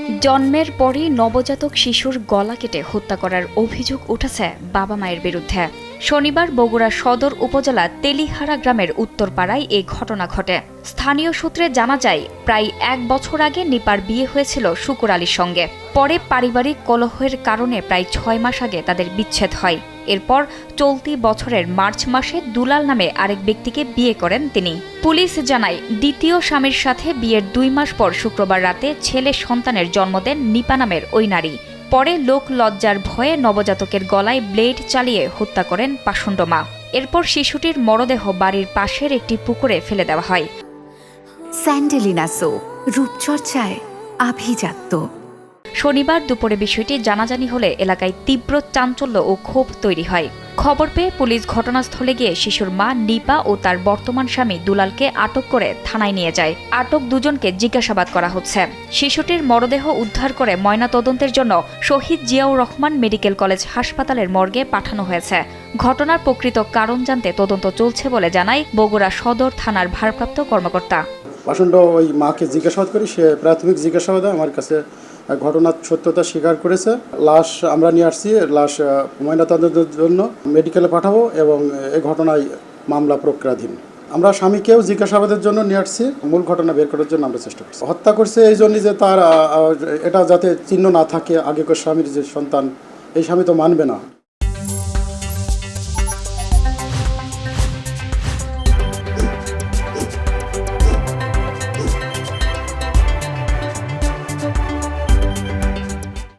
জন্মের পরই নবজাতক শিশুর গলা কেটে হত্যা করার অভিযোগ উঠেছে বাবা মায়ের বিরুদ্ধে। শনিবার বগুড়া সদর উপজেলা তেলিহারা গ্রামের উত্তরপাড়ায় এই ঘটনা ঘটে। স্থানীয় সূত্রে জানা যায়, প্রায় 1 বছর আগে নিপার বিয়ে হয়েছিল শুকুর আলীর সঙ্গে। পরে পারিবারিক কলহের কারণে প্রায় 6 মাস আগে তাদের বিচ্ছেদ হয়। এরপর চলতি বছরের মার্চ মাসে দুলাল নামে আরেক ব্যক্তিকে বিয়ে করেন তিনি। পুলিশ জানায়, দ্বিতীয় স্বামীর সাথে বিয়ের 2 মাস পর শুক্রবার রাতে ছেলে সন্তানের জন্ম দেন নিপা নামের ওই নারী। পরে লোক লজ্জার ভয়ে নবজাতকের গলায় ব্লেড চালিয়ে হত্যা করেন পাষণ্ড মা। এরপর শিশুটির মরদেহ বাড়ির পাশের একটি পুকুরে ফেলে দেওয়া হয়। স্যান্ডেলিনা সো, রূপচর্চায় আভিজাত্য। শনিবার দুপুরে বিষয়টি জানাজানি হলে এলাকায় তীব্র চাঞ্চল্য ও ক্ষোভ তৈরি হয়। খবর পেয়ে পুলিশ ঘটনাস্থলে গিয়ে শিশুর মা নিপা ও তার বর্তমান স্বামী দুলালকে আটক করে থানায় নিয়ে যায়। আটক দুজনকে জিজ্ঞাসাবাদ করা হচ্ছে। শিশুটির মরদেহ উদ্ধার করে ময়নাতদন্তের জন্য শহীদ জিয়াউর রহমান মেডিকেল কলেজ হাসপাতালের মর্গে পাঠানো হয়েছে। ঘটনার প্রকৃত কারণ জানতে তদন্ত চলছে বলে জানায় বগুড়া সদর থানার ভারপ্রাপ্ত কর্মকর্তা। পাষণ্ড ওই মাকে জিজ্ঞাসাবাদ করি, সে প্রাথমিক জিজ্ঞাসাবাদে আমার কাছে ঘটনার সত্যতা স্বীকার করেছে। লাশ আমরা নিয়ে আসছি, লাশ ময়নাতদন্তের জন্য মেডিকেলে পাঠাবো এবং এই ঘটনায় মামলা প্রক্রিয়াধীন। আমরা স্বামীকেও জিজ্ঞাসাবাদের জন্য নিয়ে আসছি, মূল ঘটনা বের করার জন্য আমরা চেষ্টা করছি। হত্যা করছে এই জন্যই যে তার এটা যাতে চিহ্ন না থাকে, আগেকার স্বামীর যে সন্তান, এই স্বামী তো মানবে না।